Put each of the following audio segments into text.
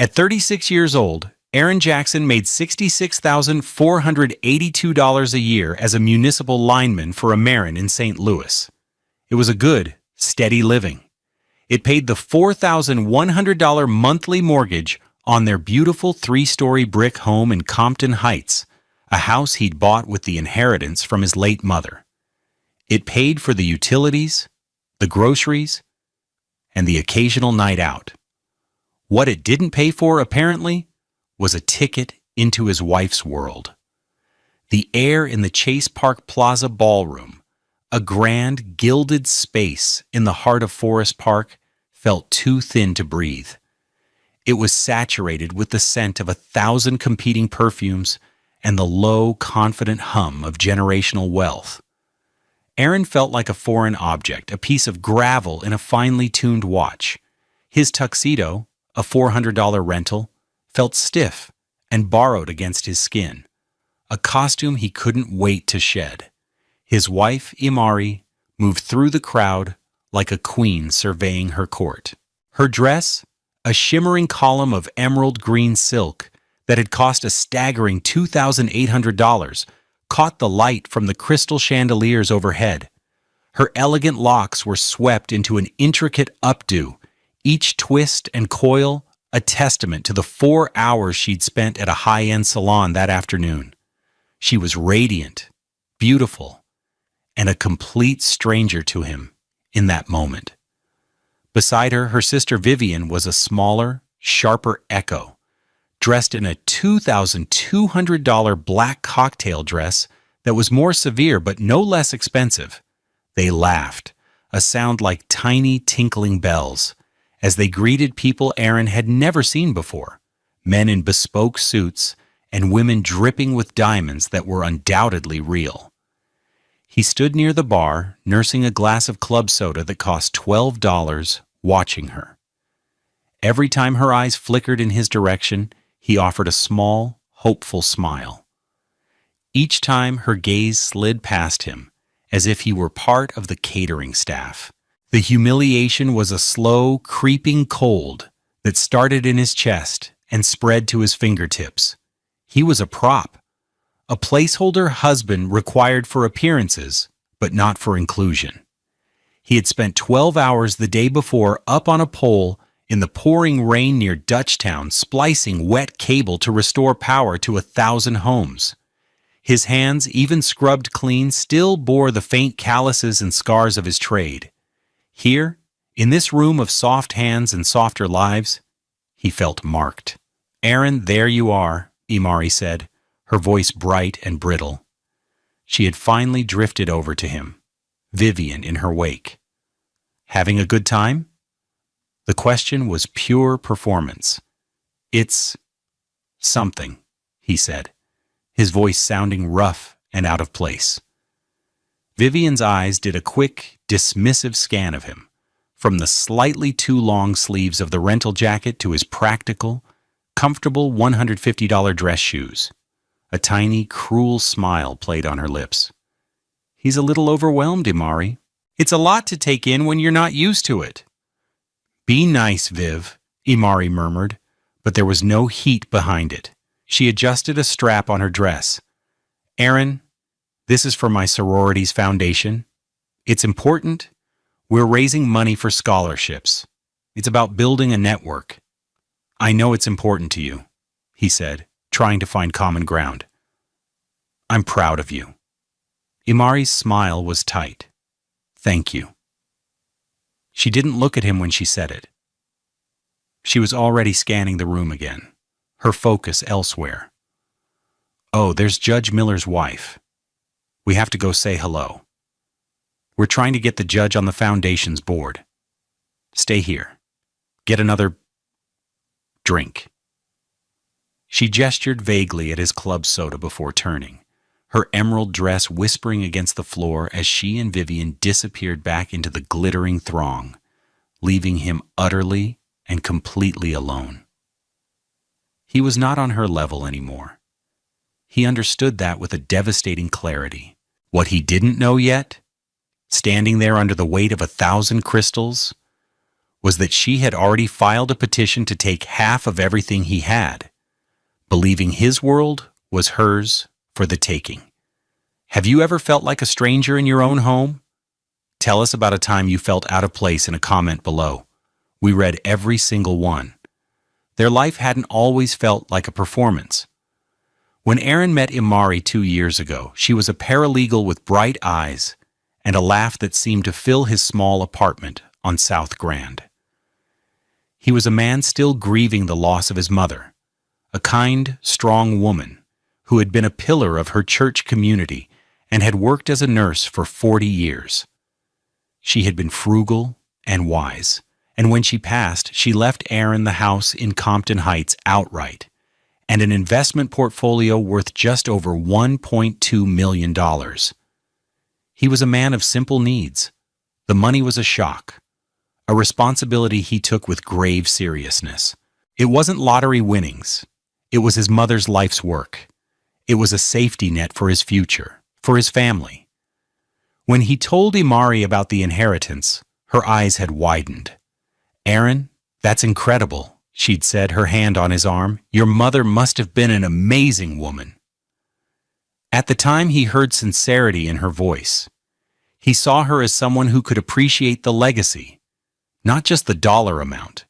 At 36 years old, Aaron Jackson made $66,482 a year as a municipal lineman for a Marin in St. Louis. It was a good, steady living. It paid the $4,100 monthly mortgage on their beautiful 3-story brick home in Compton Heights, a house he'd bought with the inheritance from his late mother. It paid for the utilities, the groceries, and the occasional night out. What it didn't pay for, apparently, was a ticket into his wife's world. The air in the Chase Park Plaza Ballroom, a grand gilded space in the heart of Forest Park, felt too thin to breathe. It was saturated with the scent of 1,000 competing perfumes and the low, confident hum of generational wealth. Aaron felt like a foreign object, a piece of gravel in a finely tuned watch. His tuxedo, a $400 rental, felt stiff and borrowed against his skin, a costume he couldn't wait to shed. His wife, Imari, moved through the crowd like a queen surveying her court. Her dress, a shimmering column of emerald green silk that had cost a staggering $2,800, caught the light from the crystal chandeliers overhead. Her elegant locks were swept into an intricate updo, each twist and coil a testament to the 4 hours she'd spent at a high-end salon that afternoon. She was radiant, beautiful, and a complete stranger to him in that moment. Beside her, her sister Vivian was a smaller, sharper echo, dressed in a $2,200 black cocktail dress that was more severe but no less expensive. They laughed, a sound like tiny tinkling bells, as they greeted people Aaron had never seen before, men in bespoke suits and women dripping with diamonds that were undoubtedly real. He stood near the bar, nursing a glass of club soda that cost $12, watching her. Every time her eyes flickered in his direction, he offered a small, hopeful smile. Each time her gaze slid past him, as if he were part of the catering staff. The humiliation was a slow, creeping cold that started in his chest and spread to his fingertips. He was a prop, a placeholder husband required for appearances, but not for inclusion. He had spent 12 hours the day before up on a pole in the pouring rain near Dutchtown, splicing wet cable to restore power to 1,000 homes. His hands, even scrubbed clean, still bore the faint calluses and scars of his trade. Here, in this room of soft hands and softer lives, he felt marked. "Aaron, there you are," Imari said, her voice bright and brittle. She had finally drifted over to him, Vivian in her wake. "Having a good time?" The question was pure performance. "It's something," he said, his voice sounding rough and out of place. Vivian's eyes did a quick, dismissive scan of him, from the slightly too long sleeves of the rental jacket to his practical, comfortable $150 dress shoes. A tiny, cruel smile played on her lips. "He's a little overwhelmed, Imari. It's a lot to take in when you're not used to it." "Be nice, Viv," Imari murmured, but there was no heat behind it. She adjusted a strap on her dress. "Aaron, this is for my sorority's foundation. It's important. We're raising money for scholarships. It's about building a network. I know it's important to you," he said, trying to find common ground. "I'm proud of you." Imari's smile was tight. "Thank you." She didn't look at him when she said it. She was already scanning the room again, her focus elsewhere. "Oh, there's Judge Miller's wife. We have to go say hello. We're trying to get the judge on the foundation's board. Stay here. Get another drink." She gestured vaguely at his club soda before turning, her emerald dress whispering against the floor as she and Vivian disappeared back into the glittering throng, leaving him utterly and completely alone. He was not on her level anymore. He understood that with a devastating clarity. What he didn't know yet, standing there under the weight of 1,000 crystals, was that she had already filed a petition to take half of everything he had, believing his world was hers for the taking. Have you ever felt like a stranger in your own home? Tell us about a time you felt out of place in a comment below. We read every single one. Their life hadn't always felt like a performance. When Erin met Imari 2 years ago, she was a paralegal with bright eyes and a laugh that seemed to fill his small apartment on South Grand. He was a man still grieving the loss of his mother, a kind, strong woman who had been a pillar of her church community and had worked as a nurse for 40 years. She had been frugal and wise, and when she passed, she left Erin the house in Compton Heights outright, and an investment portfolio worth just over $1.2 million. He was a man of simple needs. The money was a shock, a responsibility he took with grave seriousness. It wasn't lottery winnings. It was his mother's life's work. It was a safety net for his future, for his family. When he told Imari about the inheritance, her eyes had widened. "Erin, that's incredible," she'd said, her hand on his arm. "Your mother must have been an amazing woman." At the time, he heard sincerity in her voice. He saw her as someone who could appreciate the legacy, not just the dollar amount.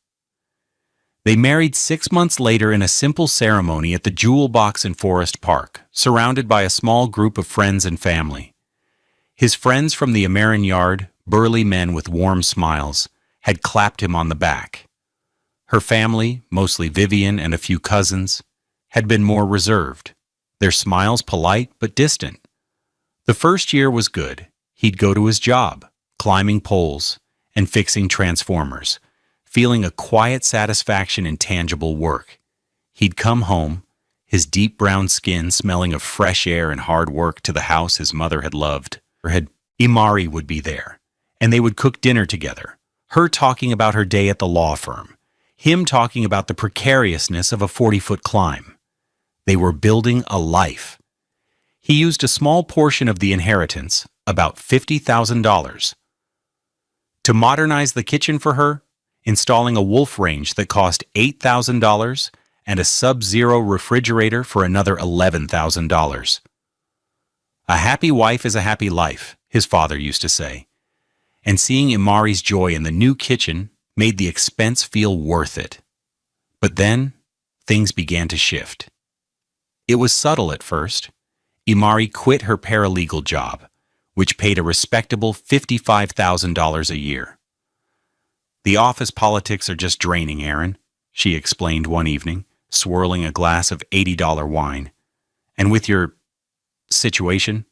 They married 6 months later in a simple ceremony at the Jewel Box in Forest Park, surrounded by a small group of friends and family. His friends from the Amerin Yard, burly men with warm smiles, had clapped him on the back. Her family, mostly Vivian and a few cousins, had been more reserved, their smiles polite but distant. The first year was good. He'd go to his job, climbing poles and fixing transformers, feeling a quiet satisfaction in tangible work. He'd come home, his deep brown skin smelling of fresh air and hard work, to the house his mother had loved. Imari would be there, and they would cook dinner together, her talking about her day at the law firm, him talking about the precariousness of a 40-foot climb. They were building a life. He used a small portion of the inheritance, about $50,000, to modernize the kitchen for her, installing a wolf range that cost $8,000 and a Sub-Zero refrigerator for another $11,000. "A happy wife is a happy life," his father used to say, and seeing Imari's joy in the new kitchen made the expense feel worth it. But then, things began to shift. It was subtle at first. Imari quit her paralegal job, which paid a respectable $55,000 a year. "The office politics are just draining, Erin," she explained one evening, swirling a glass of $80 wine. "And with your situation,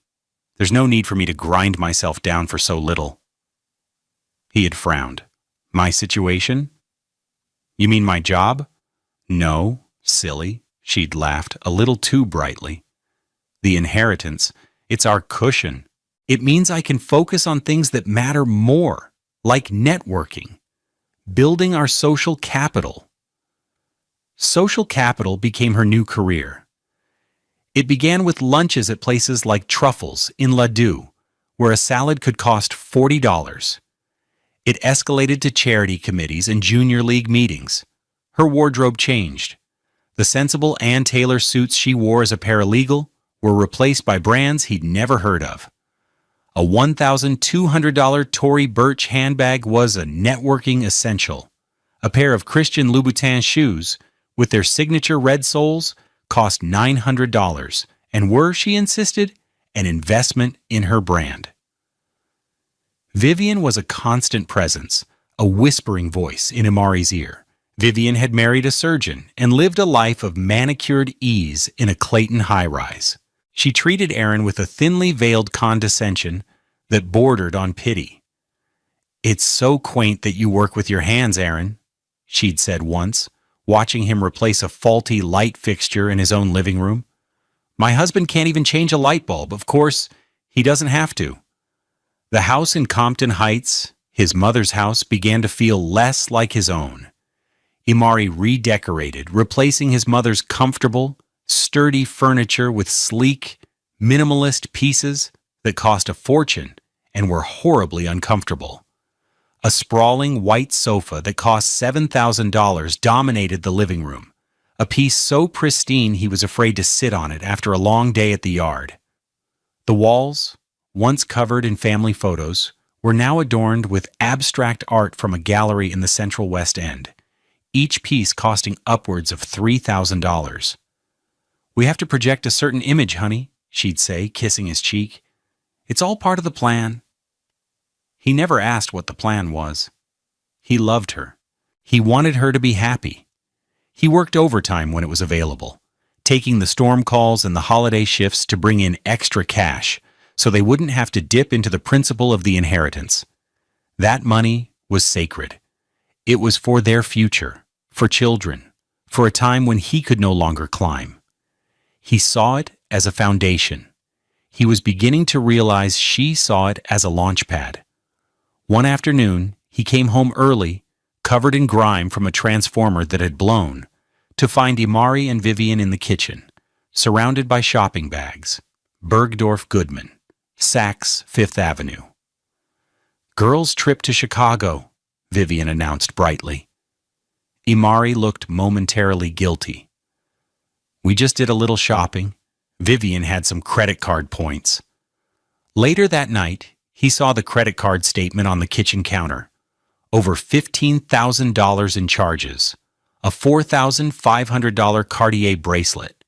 there's no need for me to grind myself down for so little." He had frowned. "My situation? You mean my job?" "No, silly," she'd laughed, a little too brightly. "The inheritance, it's our cushion. It means I can focus on things that matter more, like networking, building our social capital." Social capital became her new career. It began with lunches at places like Truffles in Ladue, where a salad could cost $40. It escalated to charity committees and junior league meetings. Her wardrobe changed. The sensible Ann Taylor suits she wore as a paralegal were replaced by brands he'd never heard of. A $1,200 Tory Burch handbag was a networking essential. A pair of Christian Louboutin shoes, with their signature red soles, cost $900 and were, she insisted, an investment in her brand. Vivian was a constant presence, a whispering voice in Imari's ear. Vivian had married a surgeon and lived a life of manicured ease in a Clayton high-rise. She treated Erin with a thinly veiled condescension that bordered on pity. "It's so quaint that you work with your hands, Erin," she'd said once, watching him replace a faulty light fixture in his own living room. "My husband can't even change a light bulb. Of course, he doesn't have to." The house in Compton Heights, his mother's house, began to feel less like his own. Imari redecorated, replacing his mother's comfortable, sturdy furniture with sleek, minimalist pieces that cost a fortune and were horribly uncomfortable. A sprawling white sofa that cost $7,000 dominated the living room, a piece so pristine he was afraid to sit on it after a long day at the yard. The walls, once covered in family photos, were now adorned with abstract art from a gallery in the Central West End, each piece costing upwards of $3,000. "We have to project a certain image, honey," she'd say, kissing his cheek. "It's all part of the plan." He never asked what the plan was. He loved her. He wanted her to be happy. He worked overtime when it was available, taking the storm calls and the holiday shifts to bring in extra cash so they wouldn't have to dip into the principal of the inheritance. That money was sacred. It was for their future, for children, for a time when he could no longer climb. He saw it as a foundation. He was beginning to realize she saw it as a launch pad. One afternoon, he came home early, covered in grime from a transformer that had blown, to find Imari and Vivian in the kitchen, surrounded by shopping bags. Bergdorf Goodman, Saks, Fifth Avenue. "Girls' trip to Chicago," Vivian announced brightly. Imari looked momentarily guilty. "We just did a little shopping." Vivian had some credit card points. Later that night, he saw the credit card statement on the kitchen counter. Over $15,000 in charges, a $4,500 Cartier bracelet,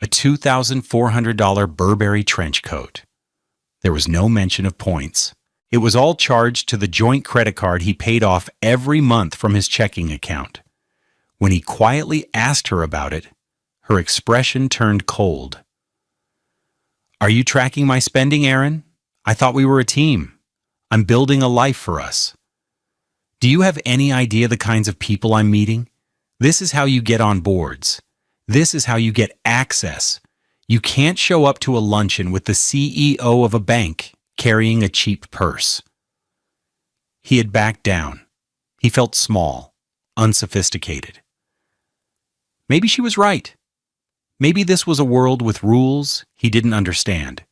a $2,400 Burberry trench coat. There was no mention of points. It was all charged to the joint credit card he paid off every month from his checking account. When he quietly asked her about it, her expression turned cold. "Are you tracking my spending, Aaron? I thought we were a team. I'm building a life for us. Do you have any idea the kinds of people I'm meeting? This is how you get on boards. This is how you get access. You can't show up to a luncheon with the CEO of a bank carrying a cheap purse." He had backed down. He felt small, unsophisticated. Maybe she was right. Maybe this was a world with rules he didn't understand.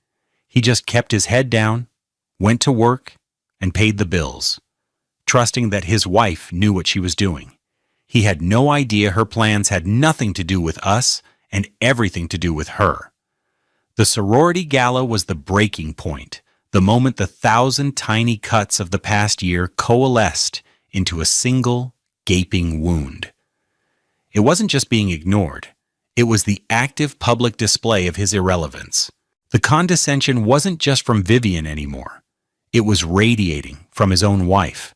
He just kept his head down, went to work, and paid the bills, trusting that his wife knew what she was doing. He had no idea her plans had nothing to do with us and everything to do with her. The sorority gala was the breaking point, the moment the 1,000 tiny cuts of the past year coalesced into a single, gaping wound. It wasn't just being ignored. It was the active public display of his irrelevance. The condescension wasn't just from Vivian anymore. It was radiating from his own wife.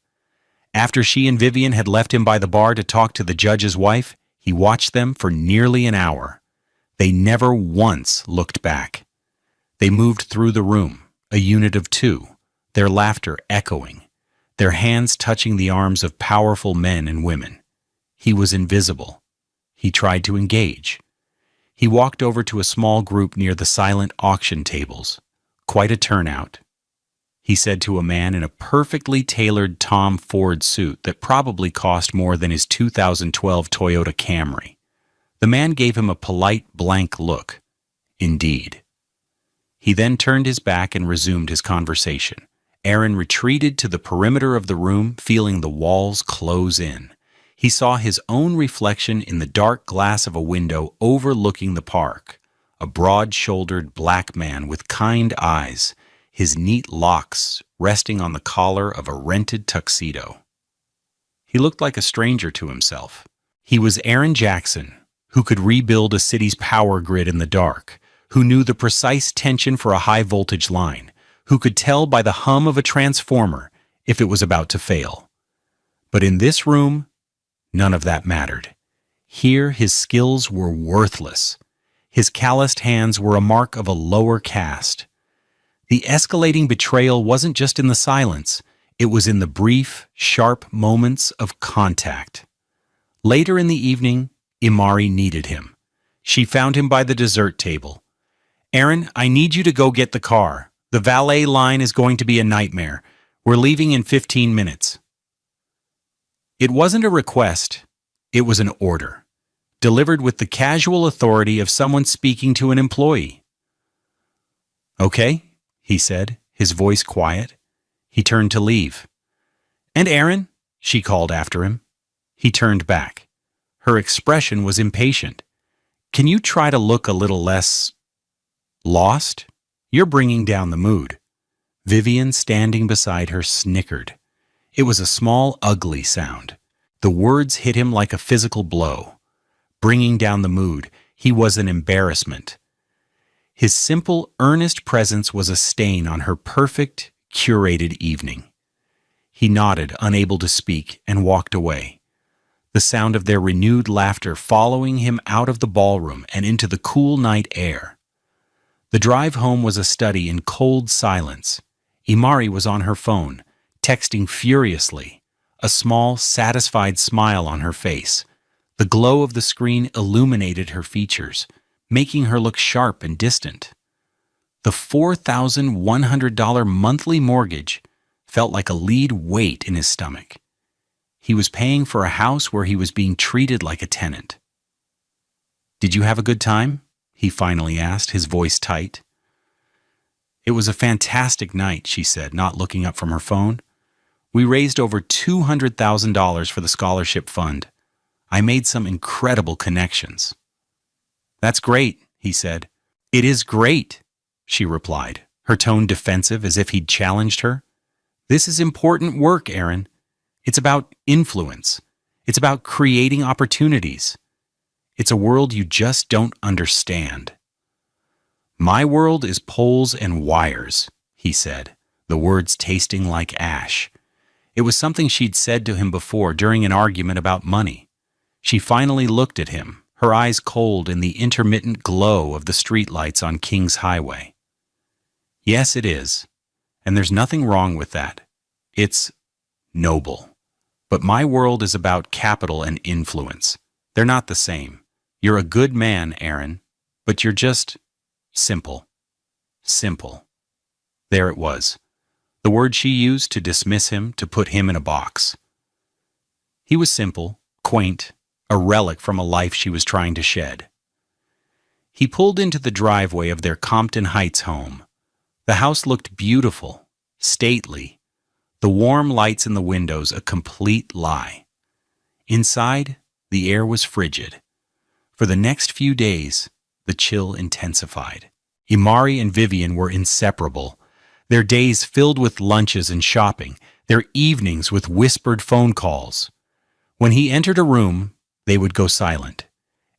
After she and Vivian had left him by the bar to talk to the judge's wife, he watched them for nearly an hour. They never once looked back. They moved through the room, a unit of two, their laughter echoing, their hands touching the arms of powerful men and women. He was invisible. He tried to engage. He walked over to a small group near the silent auction tables. Quite a turnout. He said to a man in a perfectly tailored Tom Ford suit that probably cost more than his 2012 Toyota Camry. The man gave him a polite, blank look. Indeed. He then turned his back and resumed his conversation. Aaron retreated to the perimeter of the room, feeling the walls close in. He saw his own reflection in the dark glass of a window overlooking the park, a broad-shouldered black man with kind eyes, his neat locks resting on the collar of a rented tuxedo. He looked like a stranger to himself. He was Aaron Jackson, who could rebuild a city's power grid in the dark, who knew the precise tension for a high-voltage line, who could tell by the hum of a transformer if it was about to fail. But in this room, none of that mattered. Here, his skills were worthless. His calloused hands were a mark of a lower caste. The escalating betrayal wasn't just in the silence. It was in the brief, sharp moments of contact. Later in the evening, Imari needed him. She found him by the dessert table. "Aaron, I need you to go get the car. The valet line is going to be a nightmare. We're leaving in 15 minutes. It wasn't a request, it was an order, delivered with the casual authority of someone speaking to an employee. "Okay," he said, his voice quiet. He turned to leave. "And Aaron?" she called after him. He turned back. Her expression was impatient. "Can you try to look a little less lost? You're bringing down the mood." Vivian, standing beside her, snickered. It was a small, ugly sound. The words hit him like a physical blow. Bringing down the mood, he was an embarrassment. His simple, earnest presence was a stain on her perfect, curated evening. He nodded, unable to speak, and walked away. The sound of their renewed laughter following him out of the ballroom and into the cool night air. The drive home was a study in cold silence. Imari was on her phone, texting furiously, a small, satisfied smile on her face. The glow of the screen illuminated her features, making her look sharp and distant. The $4,100 monthly mortgage felt like a lead weight in his stomach. He was paying for a house where he was being treated like a tenant. "Did you have a good time?" he finally asked, his voice tight. "It was a fantastic night," she said, not looking up from her phone. "We raised over $200,000 for the scholarship fund. I made some incredible connections." "That's great," he said. "It is great," she replied, her tone defensive as if he'd challenged her. "This is important work, Aaron. It's about influence. It's about creating opportunities. It's a world you just don't understand." "My world is poles and wires," he said, the words tasting like ash. It was something she'd said to him before during an argument about money. She finally looked at him, her eyes cold in the intermittent glow of the streetlights on King's Highway. "Yes, it is. And there's nothing wrong with that. It's noble. But my world is about capital and influence. They're not the same. You're a good man, Aaron, but you're just simple. Simple." There it was. The word she used to dismiss him, to put him in a box. He was simple, quaint, a relic from a life she was trying to shed. He pulled into the driveway of their Compton Heights home. The house looked beautiful, stately, the warm lights in the windows a complete lie. Inside, the air was frigid. For the next few days, the chill intensified. Imari and Vivian were inseparable, their days filled with lunches and shopping, their evenings with whispered phone calls. When he entered a room, they would go silent,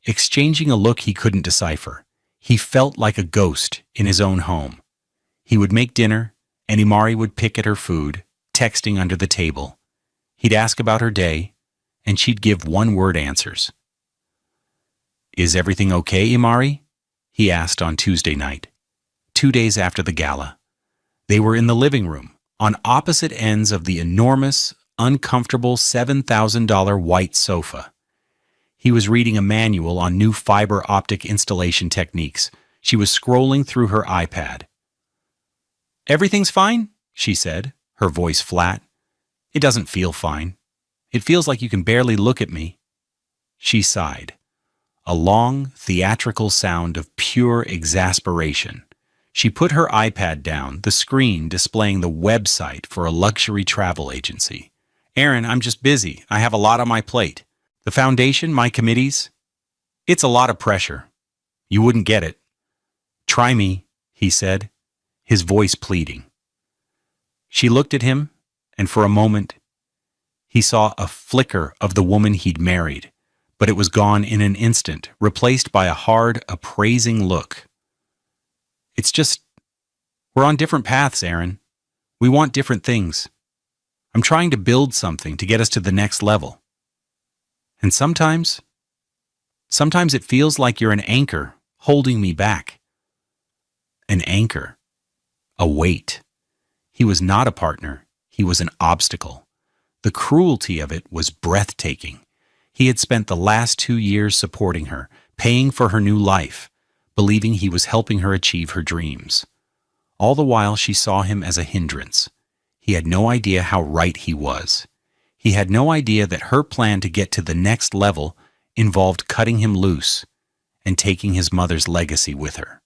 exchanging a look he couldn't decipher. He felt like a ghost in his own home. He would make dinner, and Imari would pick at her food, texting under the table. He'd ask about her day, and she'd give one-word answers. "Is everything okay, Imari?" he asked on Tuesday night, 2 days after the gala. They were in the living room, on opposite ends of the enormous, uncomfortable $7,000 white sofa. He was reading a manual on new fiber optic installation techniques. She was scrolling through her iPad. "Everything's fine?" she said, her voice flat. "It doesn't feel fine. It feels like you can barely look at me." She sighed, a long, theatrical sound of pure exasperation. She put her iPad down, the screen displaying the website for a luxury travel agency. "Aaron, I'm just busy. I have a lot on my plate. The foundation, my committees. It's a lot of pressure. You wouldn't get it." "Try me," he said, his voice pleading. She looked at him, and for a moment, he saw a flicker of the woman he'd married, but it was gone in an instant, replaced by a hard, appraising look. "It's just, we're on different paths, Aaron. We want different things. I'm trying to build something to get us to the next level. And sometimes it feels like you're an anchor holding me back." An anchor. A weight. He was not a partner. He was an obstacle. The cruelty of it was breathtaking. He had spent the last 2 years supporting her, paying for her new life, believing he was helping her achieve her dreams. All the while she saw him as a hindrance. He had no idea how right he was. He had no idea that her plan to get to the next level involved cutting him loose and taking his mother's legacy with her.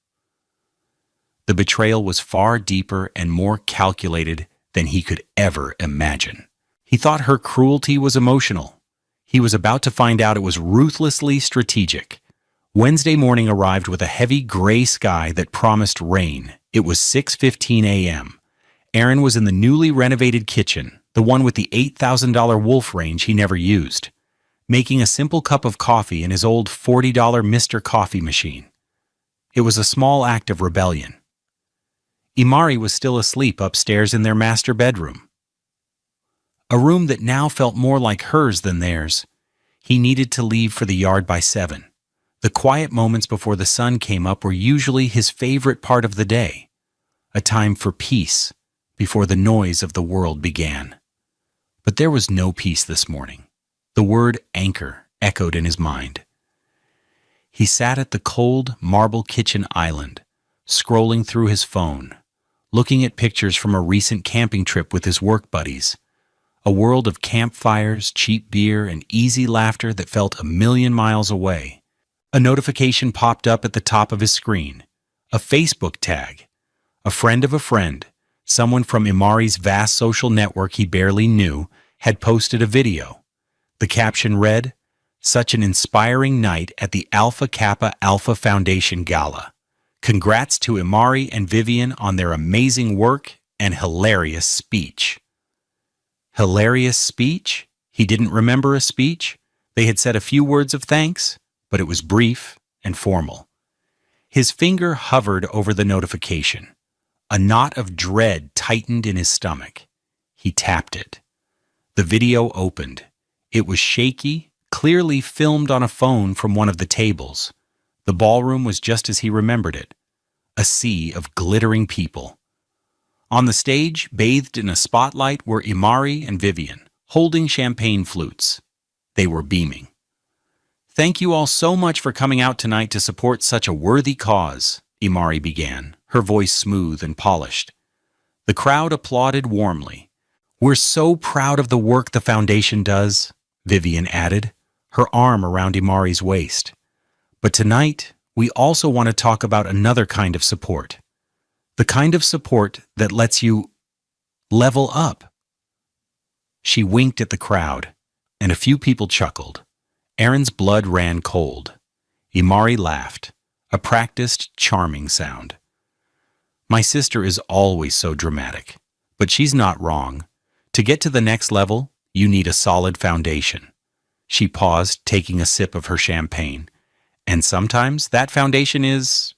The betrayal was far deeper and more calculated than he could ever imagine. He thought her cruelty was emotional. He was about to find out it was ruthlessly strategic. Wednesday morning arrived with a heavy gray sky that promised rain. It was 6:15 a.m. Aaron was in the newly renovated kitchen, the one with the $8,000 Wolf range he never used, making a simple cup of coffee in his old $40 Mr. Coffee machine. It was a small act of rebellion. Imari was still asleep upstairs in their master bedroom, a room that now felt more like hers than theirs. He needed to leave for the yard by 7. The quiet moments before the sun came up were usually his favorite part of the day, a time for peace before the noise of the world began. But there was no peace this morning. The word anchor echoed in his mind. He sat at the cold marble kitchen island, scrolling through his phone, looking at pictures from a recent camping trip with his work buddies, a world of campfires, cheap beer, and easy laughter that felt a million miles away. A notification popped up at the top of his screen, a Facebook tag. A friend of a friend, someone from Imari's vast social network he barely knew, had posted a video. The caption read, "Such an inspiring night at the Alpha Kappa Alpha Foundation Gala. Congrats to Imari and Vivian on their amazing work and hilarious speech." Hilarious speech? He didn't remember a speech. They had said a few words of thanks, but it was brief and formal. His finger hovered over the notification. A knot of dread tightened in his stomach. He tapped it. The video opened. It was shaky, clearly filmed on a phone from one of the tables. The ballroom was just as he remembered it. A sea of glittering people. On the stage, bathed in a spotlight, were Imari and Vivian, holding champagne flutes. They were beaming. "Thank you all so much for coming out tonight to support such a worthy cause," Imari began, her voice smooth and polished. The crowd applauded warmly. "We're so proud of the work the foundation does," Vivian added, her arm around Imari's waist. "But tonight, we also want to talk about another kind of support. The kind of support that lets you level up." She winked at the crowd, and a few people chuckled. Aaron's blood ran cold. Imari laughed, a practiced, charming sound. "My sister is always so dramatic, but she's not wrong. To get to the next level, you need a solid foundation." She paused, taking a sip of her champagne. "And sometimes that foundation is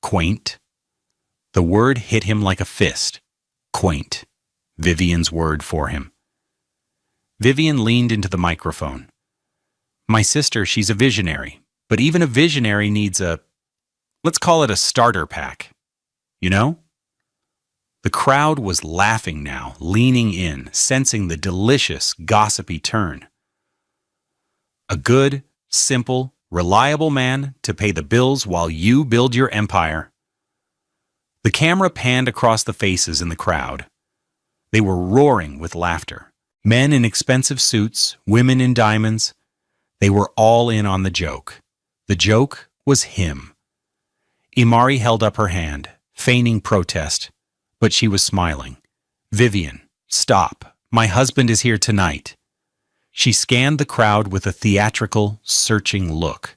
quaint." The word hit him like a fist. Quaint. Vivian's word for him. Vivian leaned into the microphone. "My sister, she's a visionary, but even a visionary needs let's call it a starter pack. You know?" The crowd was laughing now, leaning in, sensing the delicious, gossipy turn. "A good, simple, reliable man to pay the bills while you build your empire." The camera panned across the faces in the crowd. They were roaring with laughter. Men in expensive suits, women in diamonds. They were all in on the joke. The joke was him. Imari held up her hand, feigning protest, but she was smiling. "Vivian, stop. My husband is here tonight." She scanned the crowd with a theatrical, searching look.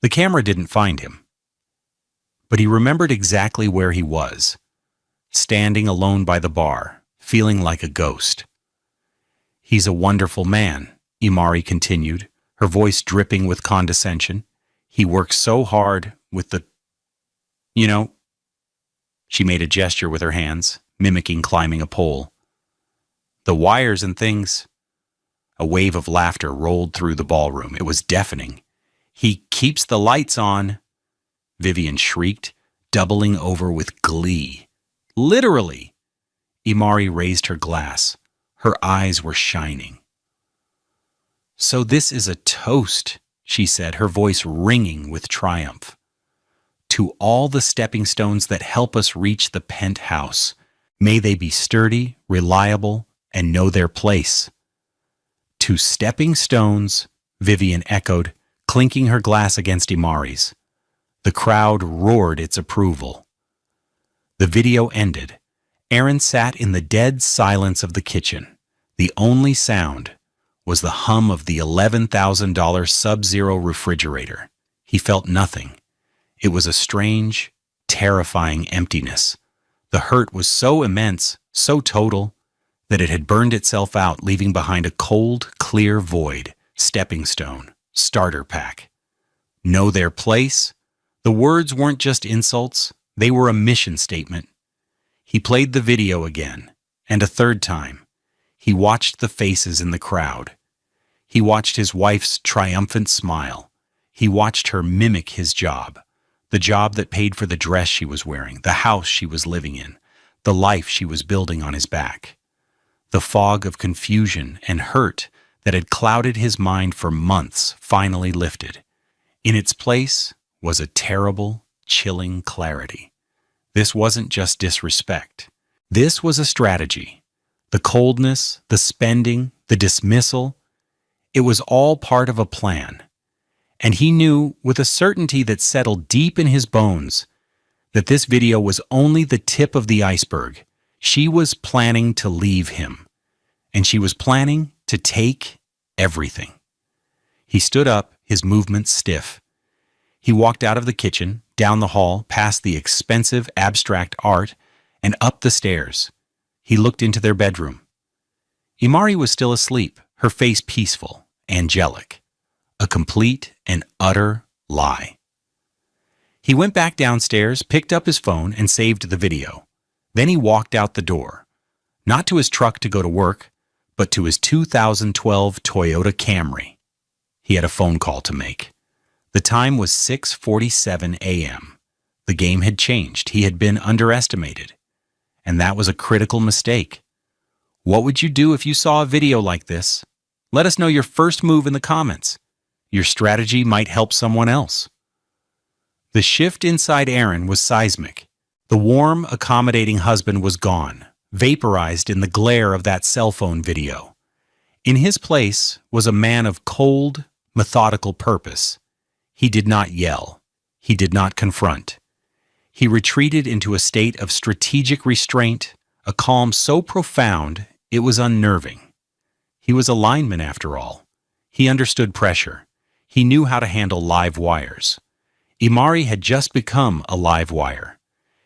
The camera didn't find him. But he remembered exactly where he was, standing alone by the bar, feeling like a ghost. "He's a wonderful man," Imari continued, her voice dripping with condescension. "He works so hard with the, you know." She made a gesture with her hands, mimicking climbing a pole. "The wires and things." A wave of laughter rolled through the ballroom. It was deafening. "He keeps the lights on," Vivian shrieked, doubling over with glee. "Literally!" Imari raised her glass. Her eyes were shining. "So this is a toast," she said, her voice ringing with triumph. "To all the stepping stones that help us reach the penthouse. May they be sturdy, reliable, and know their place." "To stepping stones," Vivian echoed, clinking her glass against Imari's. The crowd roared its approval. The video ended. Aaron sat in the dead silence of the kitchen. The only sound was the hum of the $11,000 Sub-Zero refrigerator. He felt nothing. It was a strange, terrifying emptiness. The hurt was so immense, so total, that it had burned itself out, leaving behind a cold, clear void, stepping stone, starter pack. Know their place? The words weren't just insults, they were a mission statement. He played the video again, and a third time. He watched the faces in the crowd. He watched his wife's triumphant smile. He watched her mimic his job, the job that paid for the dress she was wearing, the house she was living in, the life she was building on his back. The fog of confusion and hurt that had clouded his mind for months finally lifted. In its place was a terrible, chilling clarity. This wasn't just disrespect. This was a strategy. The coldness, the spending, the dismissal, it was all part of a plan. And he knew with a certainty that settled deep in his bones that this video was only the tip of the iceberg. She was planning to leave him, and she was planning to take everything. He stood up, his movements stiff. He walked out of the kitchen, down the hall, past the expensive abstract art, and up the stairs. He looked into their bedroom. Imari was still asleep, her face peaceful, angelic. A complete and utter lie. He went back downstairs, picked up his phone, and saved the video. Then he walked out the door, not to his truck to go to work, but to his 2012 Toyota Camry. He had a phone call to make. The time was 6:47 a.m. The game had changed. He had been underestimated. And that was a critical mistake. What would you do if you saw a video like this? Let us know your first move in the comments. Your strategy might help someone else. The shift inside Aaron was seismic. The warm, accommodating husband was gone, vaporized in the glare of that cell phone video. In his place was a man of cold, methodical purpose. He did not yell. He did not confront. He retreated into a state of strategic restraint, a calm so profound it was unnerving. He was a lineman after all. He understood pressure. He knew how to handle live wires. Imari had just become a live wire.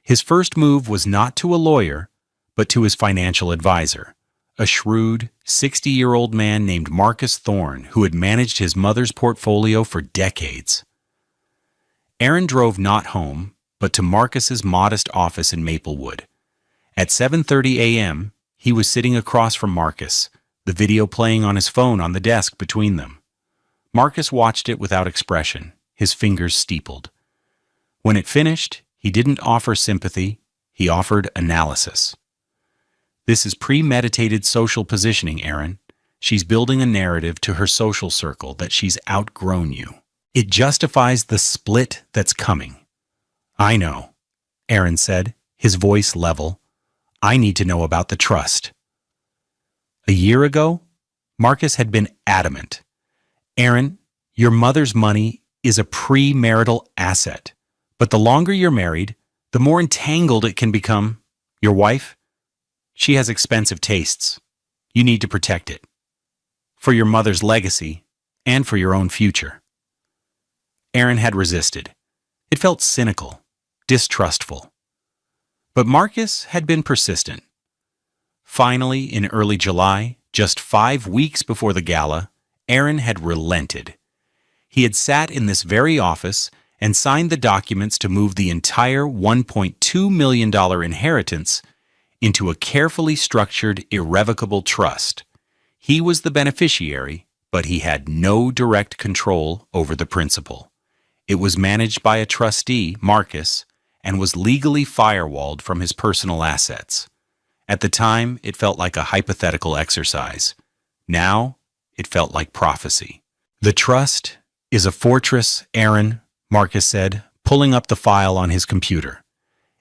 His first move was not to a lawyer, but to his financial advisor, a shrewd, 60-year-old man named Marcus Thorne who had managed his mother's portfolio for decades. Aaron drove not home, but to Marcus's modest office in Maplewood. At 7:30 a.m., he was sitting across from Marcus, the video playing on his phone on the desk between them. Marcus watched it without expression, his fingers steepled. When it finished, he didn't offer sympathy, he offered analysis. This is premeditated social positioning, Aaron. She's building a narrative to her social circle that she's outgrown you. It justifies the split that's coming. I know, Aaron said, his voice level. I need to know about the trust. A year ago, Marcus had been adamant. Aaron, your mother's money is a premarital asset, but the longer you're married, the more entangled it can become. Your wife, she has expensive tastes. You need to protect it. For your mother's legacy and for your own future. Aaron had resisted. It felt cynical, distrustful. But Marcus had been persistent. Finally, in early July, just 5 weeks before the gala, Aaron had relented. He had sat in this very office and signed the documents to move the entire $1.2 million inheritance into a carefully structured, irrevocable trust. He was the beneficiary, but he had no direct control over the principal. It was managed by a trustee, Marcus, and was legally firewalled from his personal assets. At the time, it felt like a hypothetical exercise. Now, it felt like prophecy. The trust is a fortress, Aaron, Marcus said, pulling up the file on his computer.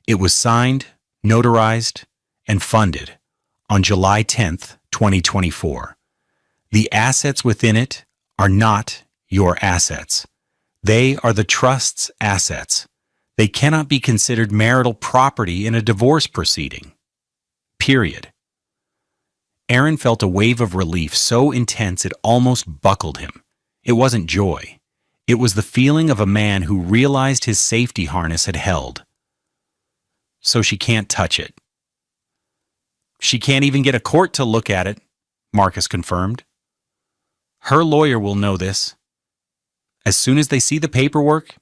It was signed, notarized, and funded on July 10th, 2024. The assets within it are not your assets. They are the trust's assets. They cannot be considered marital property in a divorce proceeding. Period. Aaron felt a wave of relief so intense it almost buckled him. It wasn't joy. It was the feeling of a man who realized his safety harness had held. So she can't touch it. She can't even get a court to look at it, Marcus confirmed. Her lawyer will know this. As soon as they see the paperwork,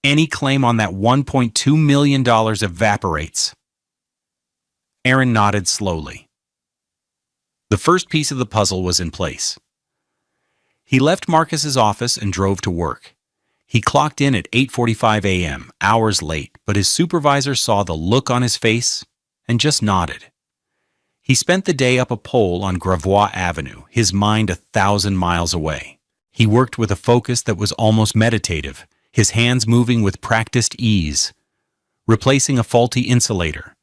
any claim on that $1.2 million evaporates. Aaron nodded slowly. The first piece of the puzzle was in place. He left Marcus's office and drove to work. He clocked in at 8:45 a.m., hours late, but his supervisor saw the look on his face and just nodded. He spent the day up a pole on Gravois Avenue, his mind 1,000 miles away. He worked with a focus that was almost meditative, his hands moving with practiced ease, replacing a faulty insulator.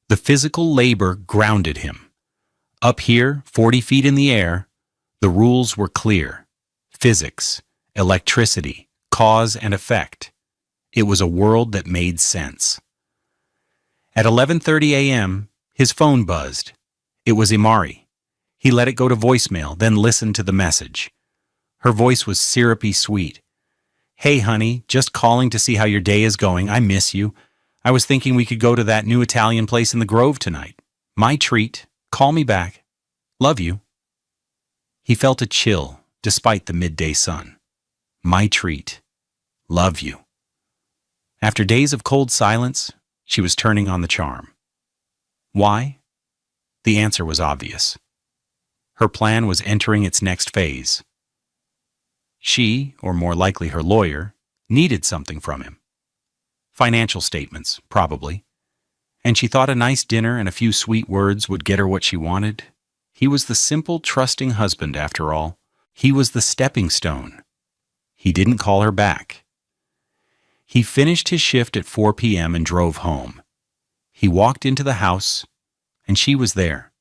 The physical labor grounded him. Up here, 40 feet in the air, the rules were clear. Physics, electricity, cause and effect. It was a world that made sense. At 11:30 a.m., his phone buzzed. It was Imari. He let it go to voicemail, then listened to the message. Her voice was syrupy sweet. Hey, honey, just calling to see how your day is going. I miss you. I was thinking we could go to that new Italian place in the Grove tonight. My treat. Call me back. Love you. He felt a chill, despite the midday sun. My treat. Love you. After days of cold silence, she was turning on the charm. Why? The answer was obvious. Her plan was entering its next phase. She, or more likely her lawyer, needed something from him. Financial statements, probably. And she thought a nice dinner and a few sweet words would get her what she wanted. He was the simple, trusting husband, after all. He was the stepping stone. He didn't call her back. He finished his shift at 4 p.m. and drove home. He walked into the house, and she was there,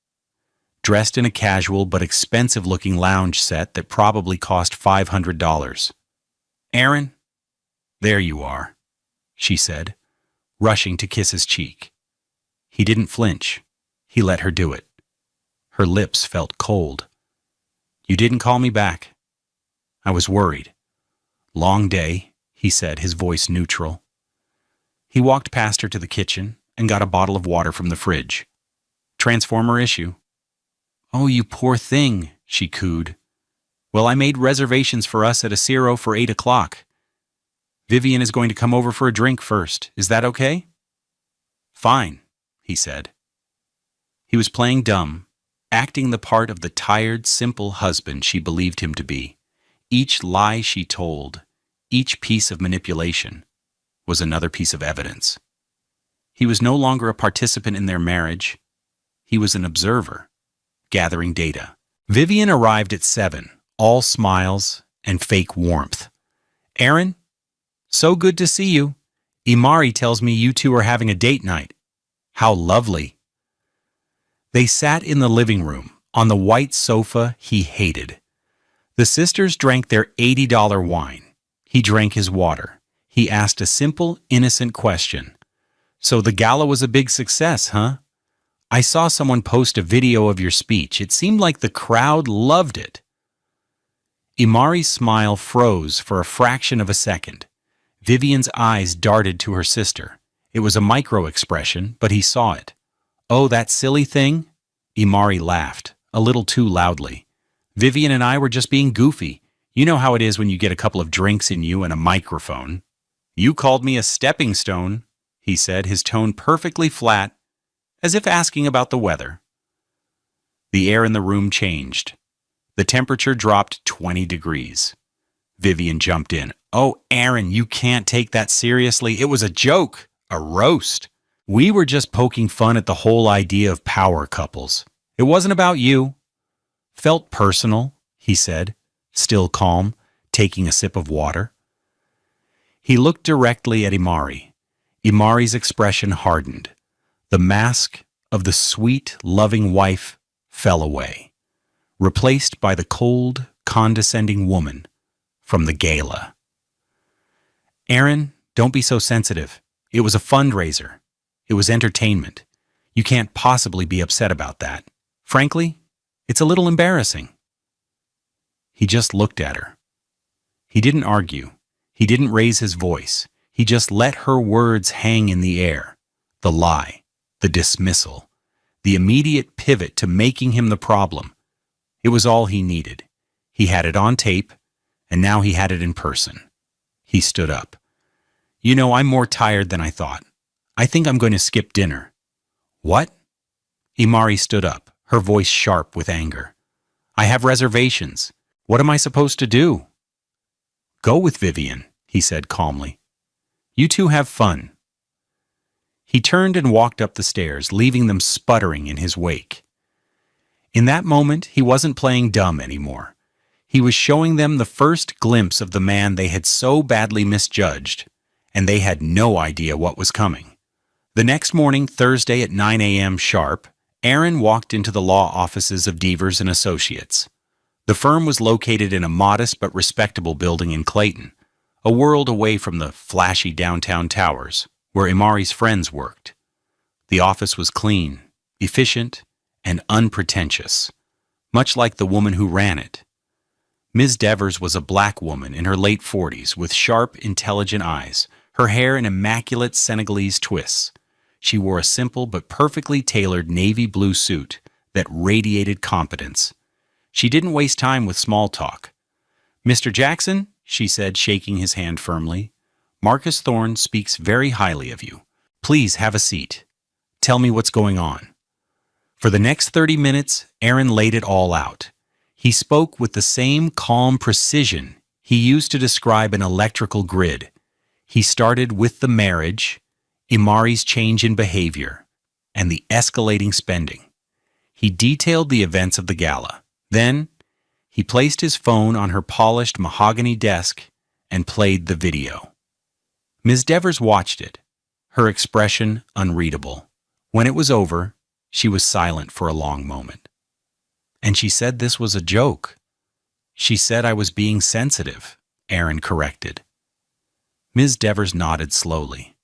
dressed in a casual but expensive-looking lounge set that probably cost $500. Aaron, there you are, she said, rushing to kiss his cheek. He didn't flinch. He let her do it. Her lips felt cold. You didn't call me back. I was worried. Long day, he said, his voice neutral. He walked past her to the kitchen and got a bottle of water from the fridge. Transformer issue. Oh, you poor thing, she cooed. Well, I made reservations for us at a Ciro for 8 o'clock. Vivian is going to come over for a drink first. Is that okay? Fine, he said. He was playing dumb, acting the part of the tired, simple husband she believed him to be. Each lie she told, each piece of manipulation, was another piece of evidence. He was no longer a participant in their marriage. He was an observer, gathering data. Vivian arrived at 7, all smiles and fake warmth. Aaron, so good to see you. Imari tells me you two are having a date night. How lovely. They sat in the living room, on the white sofa he hated. The sisters drank their $80 wine. He drank his water. He asked a simple, innocent question. So the gala was a big success, huh? I saw someone post a video of your speech. It seemed like the crowd loved it. Imari's smile froze for a fraction of a second. Vivian's eyes darted to her sister. It was a micro-expression, but he saw it. Oh, that silly thing? Imari laughed, a little too loudly. Vivian and I were just being goofy. You know how it is when you get a couple of drinks in you and a microphone. You called me a stepping stone, he said, his tone perfectly flat, as if asking about the weather. The air in the room changed. The temperature dropped 20 degrees. Vivian jumped in. Oh, Aaron, you can't take that seriously. It was a joke, a roast. We were just poking fun at the whole idea of power couples. It wasn't about you. Felt personal, he said, still calm, taking a sip of water. He looked directly at Imari. Imari's expression hardened. The mask of the sweet, loving wife fell away, replaced by the cold, condescending woman from the gala. Aaron, don't be so sensitive. It was a fundraiser. It was entertainment. You can't possibly be upset about that. Frankly, It's a little embarrassing." He just looked at her. He didn't argue. He didn't raise his voice. He just let her words hang in the air. The lie, the dismissal, the immediate pivot to making him the problem. It was all he needed. He had it on tape, and now he had it in person. He stood up. "You know, I'm more tired than I thought. I think I'm going to skip dinner." "What?" Imari stood up, her voice sharp with anger. "I have reservations. What am I supposed to do?" "Go with Vivian," he said calmly. "You two have fun." He turned and walked up the stairs, leaving them sputtering in his wake. In that moment, he wasn't playing dumb anymore. He was showing them the first glimpse of the man they had so badly misjudged, and they had no idea what was coming. The next morning, Thursday at 9 a.m. sharp, Aaron walked into the law offices of Devers and Associates. The firm was located in a modest but respectable building in Clayton, a world away from the flashy downtown towers where Imari's friends worked. The office was clean, efficient, and unpretentious, much like the woman who ran it. Ms. Devers was a black woman in her late 40s with sharp, intelligent eyes, her hair in immaculate Senegalese twists. She wore a simple but perfectly tailored navy blue suit that radiated competence. She didn't waste time with small talk. "Mr. Jackson," she said, shaking his hand firmly, "Marcus Thorne speaks very highly of you. Please have a seat. Tell me what's going on." For the next 30 minutes, Aaron laid it all out. He spoke with the same calm precision he used to describe an electrical grid. He started with the marriage, Imari's change in behavior, and the escalating spending. He detailed the events of the gala. Then, he placed his phone on her polished mahogany desk and played the video. Ms. Devers watched it, her expression unreadable. When it was over, she was silent for a long moment. "And she said this was a joke." "She said I was being sensitive," Aaron corrected. Ms. Devers nodded slowly.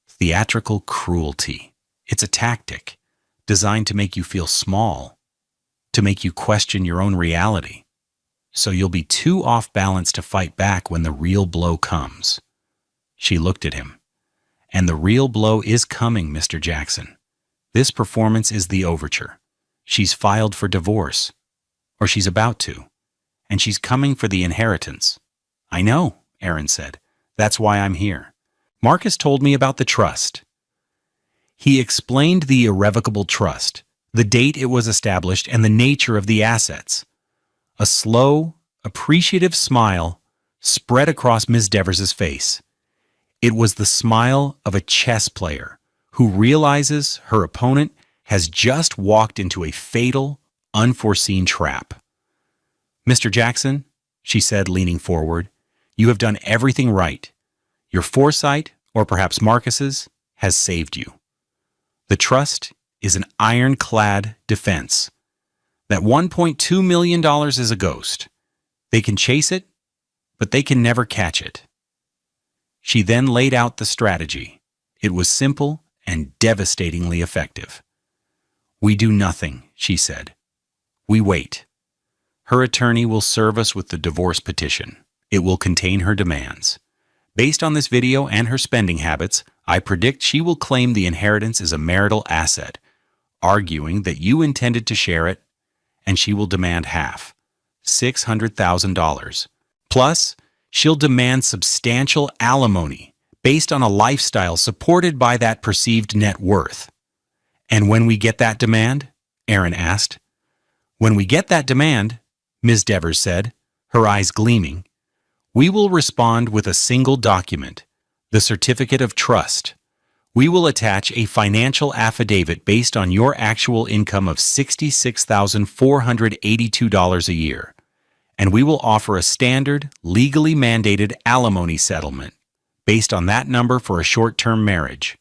"Theatrical cruelty. It's a tactic, designed to make you feel small, to make you question your own reality. So you'll be too off balance to fight back when the real blow comes." She looked at him. "And the real blow is coming, Mr. Jackson. This performance is the overture. She's filed for divorce, or she's about to, and she's coming for the inheritance." "I know," Aaron said. "That's why I'm here. Marcus told me about the trust." He explained the irrevocable trust, the date it was established, and the nature of the assets. A slow, appreciative smile spread across Ms. Devers' face. It was the smile of a chess player who realizes her opponent has just walked into a fatal, unforeseen trap. "Mr. Jackson," she said, leaning forward, "you have done everything right. Your foresight, or perhaps Marcus's, has saved you. The trust is an ironclad defense. That $1.2 million is a ghost. They can chase it, but they can never catch it." She then laid out the strategy. It was simple and devastatingly effective. "We do nothing," she said. "We wait. Her attorney will serve us with the divorce petition. It will contain her demands. Based on this video and her spending habits, I predict she will claim the inheritance is a marital asset, arguing that you intended to share it, and she will demand half, $600,000. Plus, she'll demand substantial alimony based on a lifestyle supported by that perceived net worth." "And when we get that demand?" Aaron asked. "When we get that demand," Ms. Devers said, her eyes gleaming, "we will respond with a single document, the certificate of trust. We will attach a financial affidavit based on your actual income of $66,482 a year, and we will offer a standard, legally mandated alimony settlement based on that number for a short-term marriage.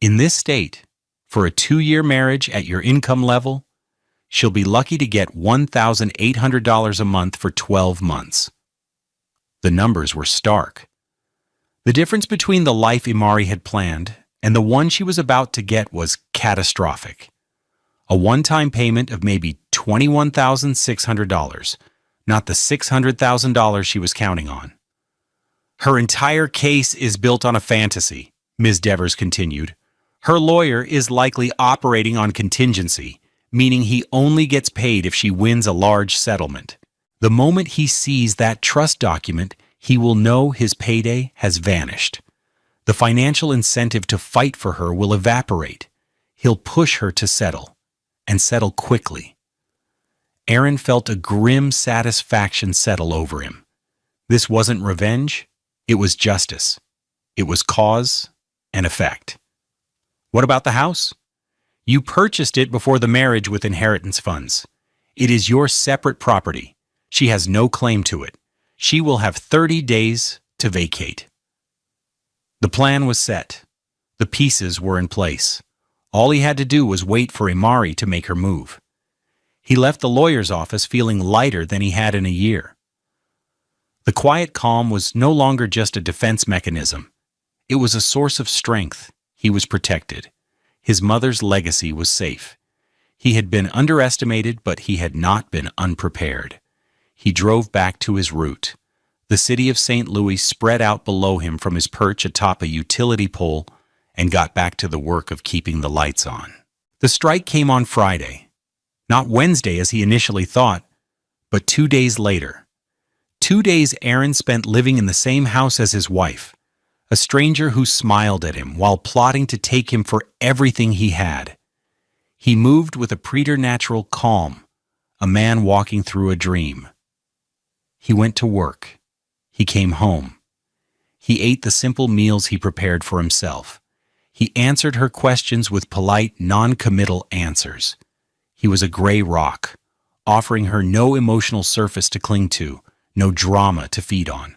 In this state, for a 2-year marriage at your income level, she'll be lucky to get $1,800 a month for 12 months. The numbers were stark. The difference between the life Imari had planned and the one she was about to get was catastrophic. A one-time payment of maybe $21,600, not the $600,000 she was counting on. Her entire case is built on a fantasy, Ms. Devers continued. Her lawyer is likely operating on contingency, meaning he only gets paid if she wins a large settlement. The moment he sees that trust document, he will know his payday has vanished. The financial incentive to fight for her will evaporate. He'll push her to settle, and settle quickly. Aaron felt a grim satisfaction settle over him. This wasn't revenge, it was justice. It was cause and effect. What about the house? You purchased it before the marriage with inheritance funds. It is your separate property. She has no claim to it. She will have 30 days to vacate. The plan was set. The pieces were in place. All he had to do was wait for Imari to make her move. He left the lawyer's office feeling lighter than he had in a year. The quiet calm was no longer just a defense mechanism. It was a source of strength. He was protected. His mother's legacy was safe. He had been underestimated, but he had not been unprepared. He drove back to his route. The city of St. Louis spread out below him from his perch atop a utility pole and got back to the work of keeping the lights on. The strike came on Friday. Not Wednesday as he initially thought, but 2 days later. 2 days Aaron spent living in the same house as his wife, a stranger who smiled at him while plotting to take him for everything he had. He moved with a preternatural calm, a man walking through a dream. He went to work. He came home. He ate the simple meals he prepared for himself. He answered her questions with polite, non-committal answers. He was a gray rock, offering her no emotional surface to cling to, no drama to feed on.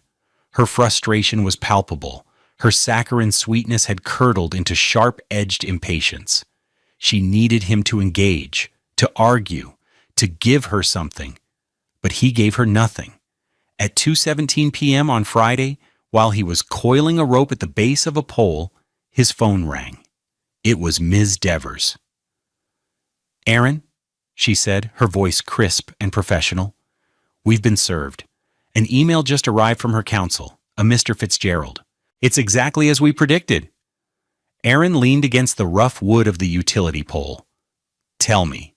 Her frustration was palpable. Her saccharine sweetness had curdled into sharp-edged impatience. She needed him to engage, to argue, to give her something. But he gave her nothing. At 2:17 p.m. on Friday, while he was coiling a rope at the base of a pole, his phone rang. It was Ms. Devers. "Aaron," she said, her voice crisp and professional. "We've been served. An email just arrived from her counsel, a Mr. Fitzgerald. It's exactly as we predicted." Aaron leaned against the rough wood of the utility pole. "Tell me."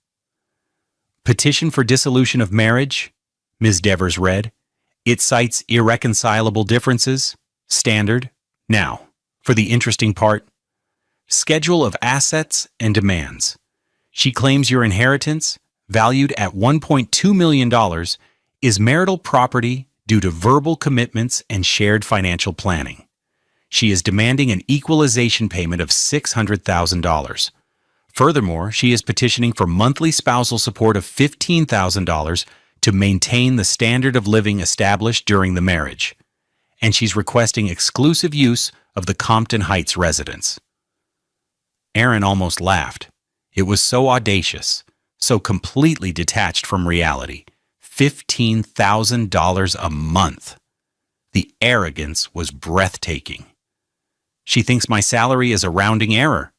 "Petition for dissolution of marriage," Ms. Devers read. "It cites irreconcilable differences. Standard. Now, for the interesting part. Schedule of assets and demands. She claims your inheritance, valued at $1.2 million, is marital property due to verbal commitments and shared financial planning. She is demanding an equalization payment of $600,000. Furthermore, she is petitioning for monthly spousal support of $15,000 to maintain the standard of living established during the marriage. And she's requesting exclusive use of the Compton Heights residence." Aaron almost laughed. It was so audacious, so completely detached from reality. $15,000 a month. The arrogance was breathtaking. "She thinks my salary is a rounding error."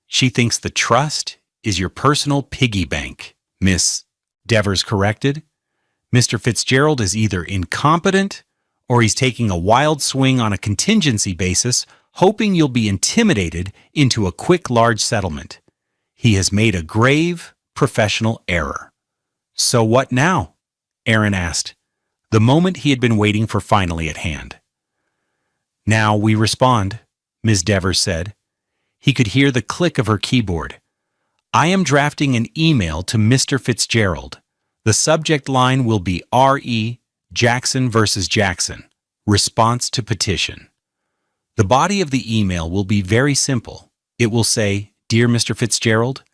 "She thinks the trust is your personal piggy bank," Miss Devers corrected. "Mr. Fitzgerald is either incompetent or he's taking a wild swing on a contingency basis, hoping you'll be intimidated into a quick large settlement. He has made a grave professional error." "So what now?" Aaron asked, the moment he had been waiting for finally at hand. "Now we respond," Ms. Devers said. He could hear the click of her keyboard. "I am drafting an email to Mr. Fitzgerald. The subject line will be R.E. Jackson versus Jackson. Response to petition." The body of the email will be very simple. It will say, "Dear Mr. Fitzgerald,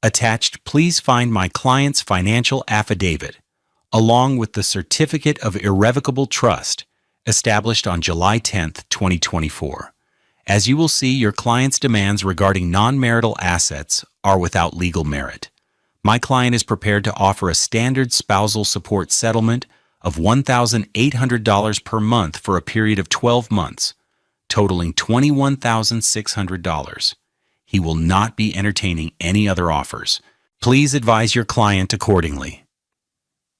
attached, please find my client's financial affidavit, along with the certificate of irrevocable trust established on July 10, 2024. As you will see, your client's demands regarding non-marital assets are without legal merit. My client is prepared to offer a standard spousal support settlement of $1,800 per month for a period of 12 months, totaling $21,600. He will not be entertaining any other offers. Please advise your client accordingly.